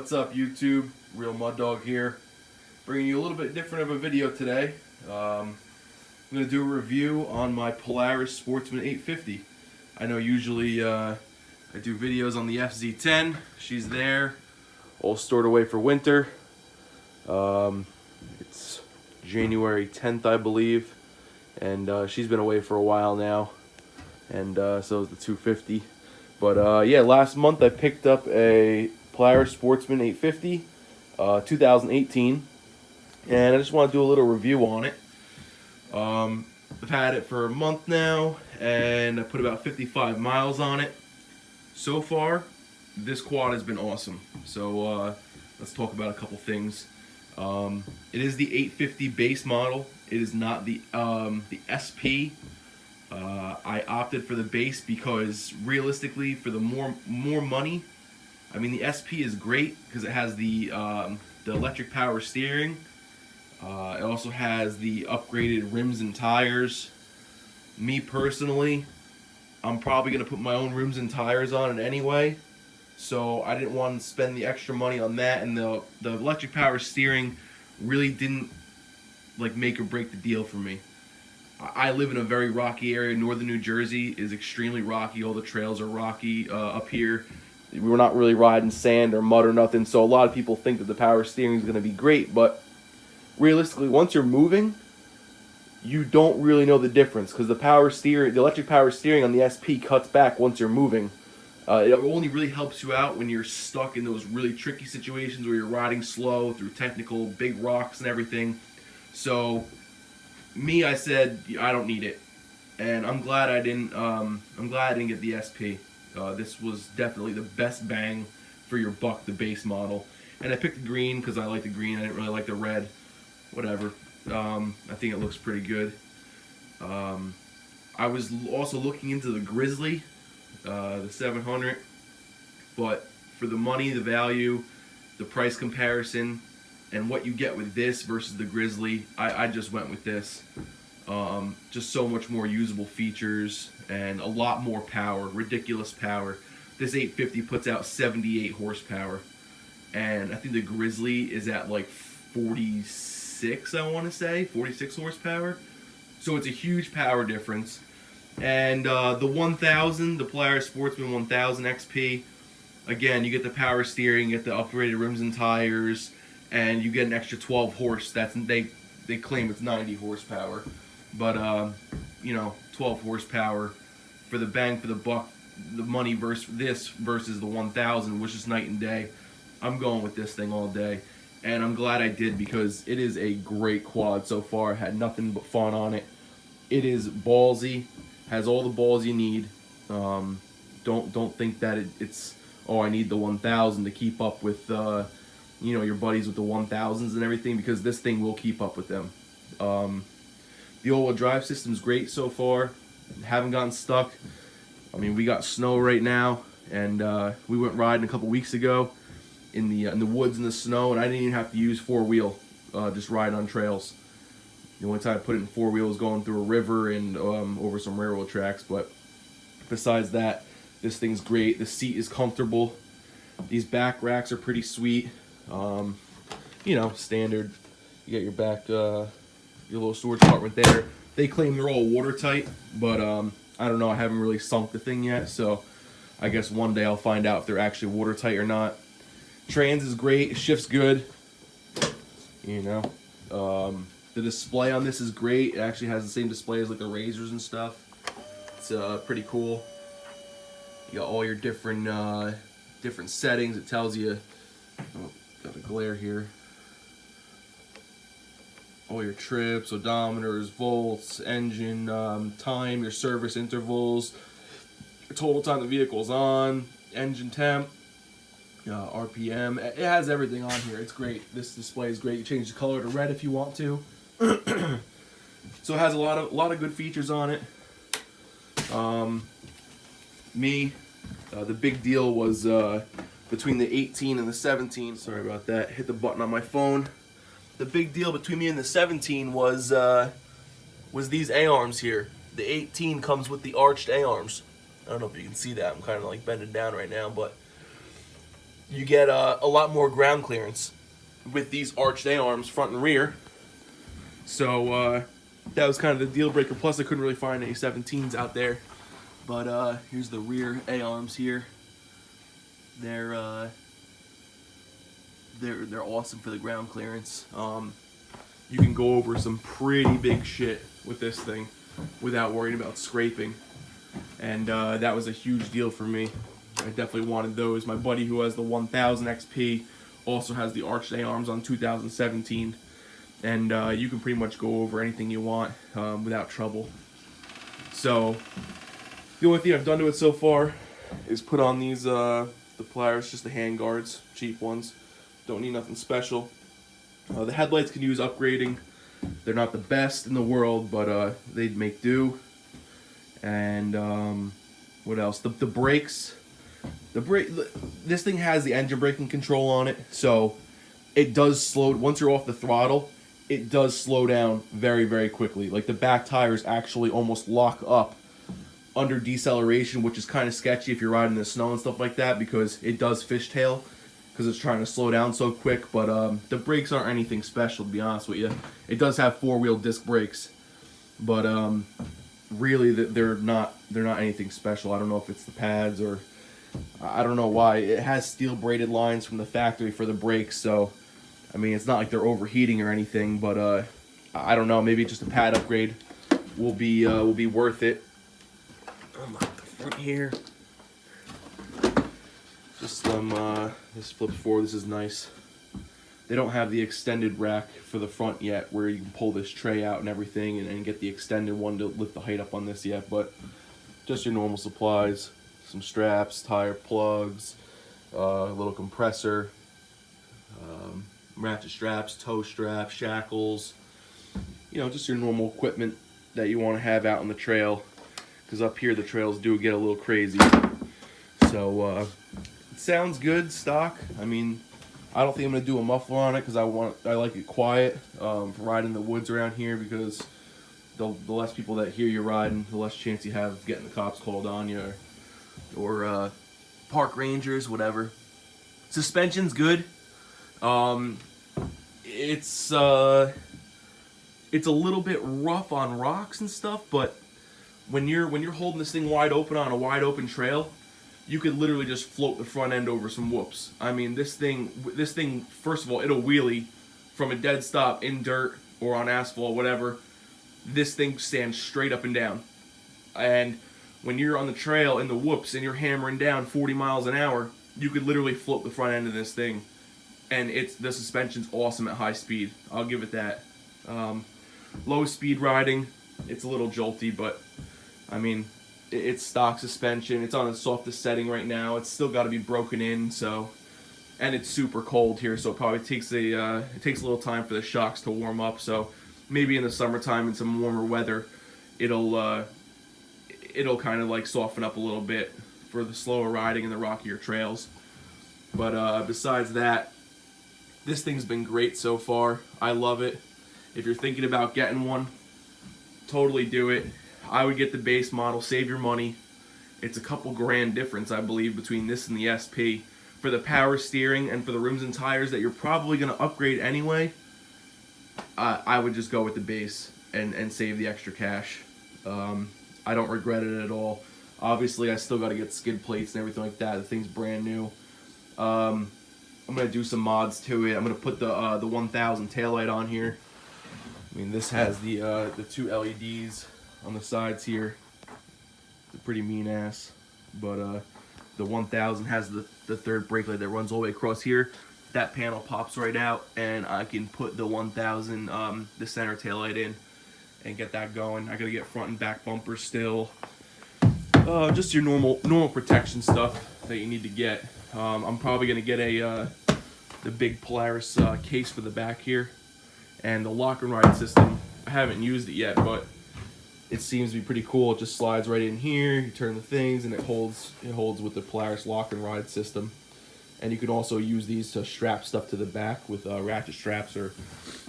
What's up, YouTube? Real Mud Dog here, bringing you a little bit different of a video today. I'm going to do a review on my Polaris Sportsman 850. I know usually I do videos on the FZ10. She's there, all stored away for winter. It's January 10th, I believe, and she's been away for a while now, and so is the 250. But yeah, last month I picked up a Polaris Sportsman 850, 2018, and I just want to do a little review on it. I've had it for a month now, and I put about 55 miles on it. So far, this quad has been awesome. So let's talk about a couple things. It is the 850 base model. It is not the SP. I opted for the base because realistically, for the more money, I mean, the SP is great because it has the electric power steering. It also has the upgraded rims and tires. Me personally, I'm probably gonna put my own rims and tires on it anyway, so I didn't want to spend the extra money on that. And the electric power steering really didn't like make or break the deal for me. I live in a very rocky area. Northern New Jersey is extremely rocky. All the trails are rocky up here. We're not really riding sand or mud or nothing, so a lot of people think that the power steering is going to be great, but realistically, once you're moving, you don't really know the difference because the electric power steering on the SP cuts back once you're moving. It only really helps you out when you're stuck in those really tricky situations where you're riding slow through technical big rocks and everything. So me, I said I don't need it, and I'm glad I didn't. I'm glad I didn't get the SP. This was definitely the best bang for your buck, the base model. And I picked the green because I like the green. I didn't really like the red. Whatever. I think it looks pretty good. I was also looking into the Grizzly, the 700, but for the money, the value, the price comparison, and what you get with this versus the Grizzly, I just went with this. Just so much more usable features and a lot more power, ridiculous power. This 850 puts out 78 horsepower, and I think the Grizzly is at like 46, I want to say, 46 horsepower. So it's a huge power difference. And the 1000, the Polaris Sportsman 1000 XP, again, you get the power steering, you get the upgraded rims and tires, and you get an extra 12 horse. They claim it's 90 horsepower, but you know, 12 horsepower for the bang for the buck, the money versus the 1000, which is night and day. I'm going with this thing all day, and I'm glad I did because it is a great quad so far. I had nothing but fun on it. It is ballsy, has all the balls you need. Don't think that it's oh, I need the 1000 to keep up with you know, your buddies with the 1000s and everything, because this thing will keep up with them. The all-wheel drive system's great so far. Haven't gotten stuck. I mean, we got snow right now, and we went riding a couple weeks ago in the woods in the snow, and I didn't even have to use four-wheel, just ride on trails. The only time I put it in four-wheel was going through a river and over some railroad tracks, but besides that, this thing's great. The seat is comfortable. These back racks are pretty sweet. You know, standard. You got your back, your little storage compartment there. They claim they're all watertight, but I don't know. I haven't really sunk the thing yet, so I guess one day I'll find out if they're actually watertight or not. Trans is great. It shifts good. You know, the display on this is great. It actually has the same display as like the Razors and stuff. It's pretty cool. You got all your different settings. It tells you. Oh, got a glare here. All your trips, odometers, volts, engine time, your service intervals, your total time the vehicle's on, engine temp, RPM. It has everything on here. It's great. This display is great. You change the color to red if you want to. So it has a lot of good features on it. The big deal was between the 18 and the 17. Sorry about that. Hit the button on my phone. The big deal between me and the 17 was these A-arms here. The 18 comes with the arched A-arms. I don't know if you can see that. I'm kind of like bending down right now, but you get a lot more ground clearance with these arched A-arms front and rear. So that was kind of the deal breaker. Plus, I couldn't really find any 17s out there. But here's the rear A-arms here. They're awesome for the ground clearance. You can go over some pretty big shit with this thing without worrying about scraping. And that was a huge deal for me. I definitely wanted those. My buddy who has the 1000 XP also has the arched A-arms on 2017. And you can pretty much go over anything you want without trouble. So the only thing I've done to it so far is put on these the Polaris, just the hand guards, cheap ones. Don't need nothing special. The headlights can use upgrading. They're not the best in the world, but they'd make do. And what else? The brakes. This thing has the engine braking control on it, so it does slow. Once you're off the throttle, it does slow down very, very quickly. Like the back tires actually almost lock up under deceleration, which is kind of sketchy if you're riding in the snow and stuff like that, because it does fishtail because it's trying to slow down so quick. But the brakes aren't anything special, to be honest with you. It does have 4-wheel disc brakes, but really they're not anything special. I don't know if it's the pads or I don't know why. It has steel braided lines from the factory for the brakes, so I mean it's not like they're overheating or anything. But I don't know. Maybe just a pad upgrade will be worth it. Unlock the front here. Just this flips forward. This is nice. They don't have the extended rack for the front yet, where you can pull this tray out and everything, and get the extended one to lift the height up on this yet. But just your normal supplies, some straps, tire plugs, a little compressor, ratchet straps, toe straps, shackles. You know, just your normal equipment that you want to have out on the trail. Because up here the trails do get a little crazy. So it sounds good stock. I mean, I don't think I'm gonna do a muffler on it because I like it quiet for riding the woods around here, because the less people that hear you riding, the less chance you have of getting the cops called on you or park rangers, whatever. Suspension's good. It's a little bit rough on rocks and stuff, but when you're holding this thing wide open on a wide open trail, you could literally just float the front end over some whoops. I mean, this thing, first of all, it'll wheelie from a dead stop in dirt or on asphalt, whatever. This thing stands straight up and down. And when you're on the trail in the whoops and you're hammering down 40 miles an hour, you could literally float the front end of this thing. And the suspension's awesome at high speed. I'll give it that. Low speed riding, it's a little jolty, but I mean, it's stock suspension. It's on the softest setting right now. It's still got to be broken in, so, and it's super cold here, so it probably takes a little time for the shocks to warm up. So maybe in the summertime in some warmer weather, it'll kind of like soften up a little bit for the slower riding and the rockier trails. But besides that, this thing's been great so far. I love it. If you're thinking about getting one, totally do it. I would get the base model, save your money. It's a couple grand difference, I believe, between this and the SP. For the power steering and for the rims and tires that you're probably going to upgrade anyway, I would just go with the base and save the extra cash. I don't regret it at all. Obviously, I still got to get skid plates and everything like that. The thing's brand new. I'm going to do some mods to it. I'm going to put the 1000 taillight on here. I mean, this has the 2 LEDs on the sides here. It's a pretty mean ass, but the 1000 has the third brake light that runs all the way across here. That panel pops right out, and I can put the 1000 the center taillight in and get that going. I gotta get front and back bumpers still. Just your normal protection stuff that you need to get. I'm probably gonna get the big Polaris case for the back here, and the lock and ride system. I haven't used it yet, but it seems to be pretty cool. It just slides right in here. You turn the things, and it holds with the Polaris lock and ride system. And you can also use these to strap stuff to the back with ratchet straps or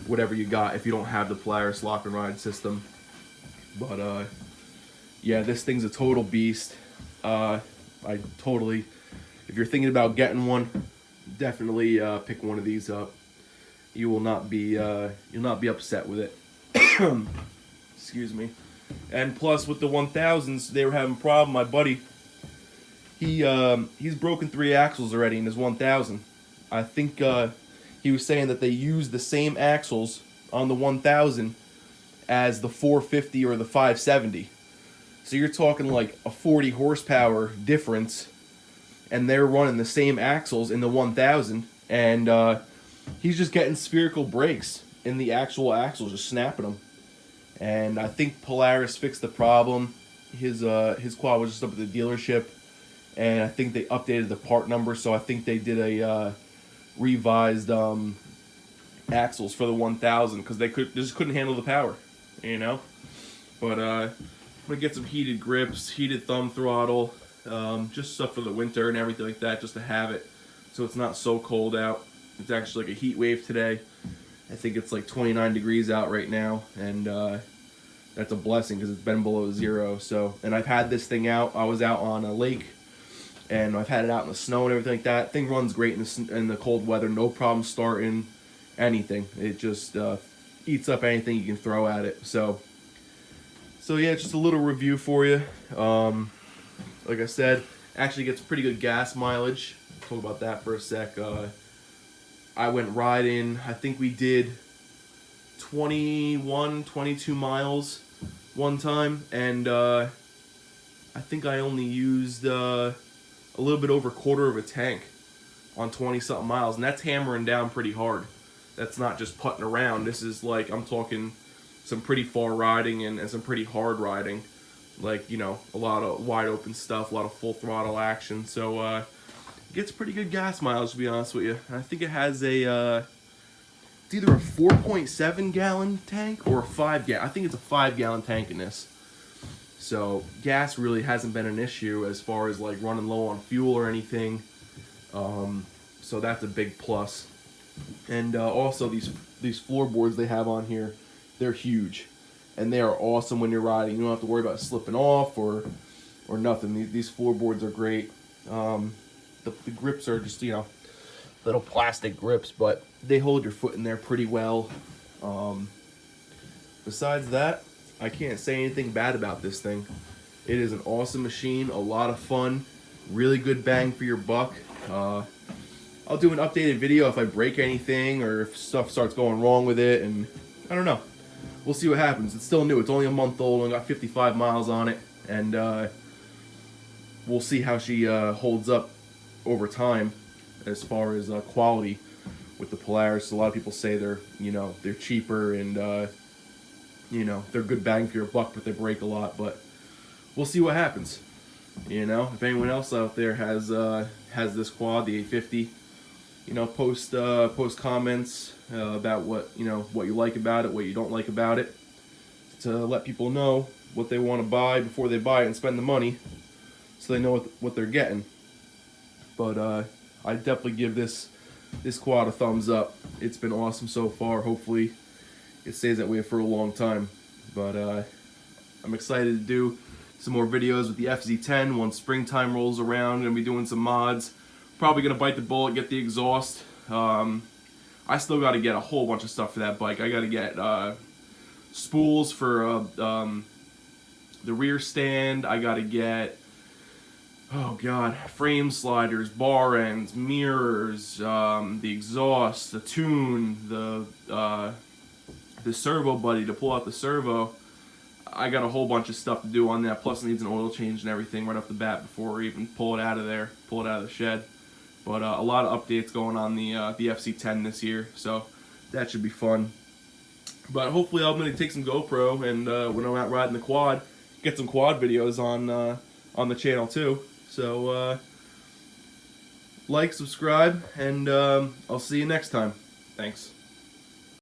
whatever you got if you don't have the Polaris lock and ride system. But yeah, this thing's a total beast. If you're thinking about getting one, definitely pick one of these up. You will not be you'll not be upset with it. Excuse me. And plus with the 1000s, they were having a problem. My buddy, he's broken 3 axles already in his 1000. I think he was saying that they used the same axles on the 1000 as the 450 or the 570. So you're talking like a 40 horsepower difference, and they're running the same axles in the 1000, and he's just getting spherical brakes in the actual axles, just snapping them. And I think Polaris fixed the problem. His quad was just up at the dealership, and I think they updated the part number, so I think they did a revised axles for the 1000 because they just couldn't handle the power, you know. But I'm gonna get some heated grips, heated thumb throttle, just stuff for the winter and everything like that, just to have it so it's not so cold out. It's actually like a heat wave today. I think it's like 29 degrees out right now, and that's a blessing because it's been below 0. So, and I've had this thing out. I was out on a lake, and I've had it out in the snow and everything like that. Thing runs great in the cold weather. No problem starting anything. It just eats up anything you can throw at it. So yeah, just a little review for you. Like I said, actually gets pretty good gas mileage. Talk about that for a sec. I went riding, I think we did 21, 22 miles one time, and I think I only used a little bit over a quarter of a tank on 20-something miles, and that's hammering down pretty hard. That's not just putting around. This is like, I'm talking some pretty far riding and some pretty hard riding. Like, you know, a lot of wide open stuff, a lot of full throttle action. So, gets pretty good gas mileage, to be honest with you. I think it has a it's either a 4.7 gallon tank or a 5 gallon. I think it's a 5 gallon tank in this. So gas really hasn't been an issue as far as like running low on fuel or anything. So that's a big plus. And also these floorboards they have on here, they're huge, and they are awesome when you're riding. You don't have to worry about slipping off or nothing. These floorboards are great. The grips are just, you know, little plastic grips, but they hold your foot in there pretty well. Besides that, I can't say anything bad about this thing. It is an awesome machine, a lot of fun, really good bang for your buck. I'll do an updated video if I break anything or if stuff starts going wrong with it, and I don't know. We'll see what happens. It's still new. It's only a month old and got 55 miles on it, and we'll see how she holds up over time as far as quality with the Polaris. A lot of people say they're cheaper and they're good bang for your buck, but they break a lot. But we'll see what happens. You know, if anyone else out there has this quad, the 850, post comments about what you like about it, what you don't like about it, to let people know what they want to buy before they buy it and spend the money, so they know what they're getting. But I definitely give this quad a thumbs up. It's been awesome so far. Hopefully it stays that way for a long time. But I'm excited to do some more videos with the FZ10 once springtime rolls around. I'm going to be doing some mods. Probably going to bite the bullet, get the exhaust. I still got to get a whole bunch of stuff for that bike. I got to get spools for the rear stand. I got to get, oh god, frame sliders, bar ends, mirrors, the exhaust, the tune, the servo buddy to pull out the servo. I got a whole bunch of stuff to do on that, plus it needs an oil change and everything right off the bat before we even pull it out of there, pull it out of the shed. But a lot of updates going on the FC10 this year, so that should be fun. But hopefully I'm going to take some GoPro and when I'm out riding the quad, get some quad videos on the channel too. So like, subscribe, and I'll see you next time. Thanks.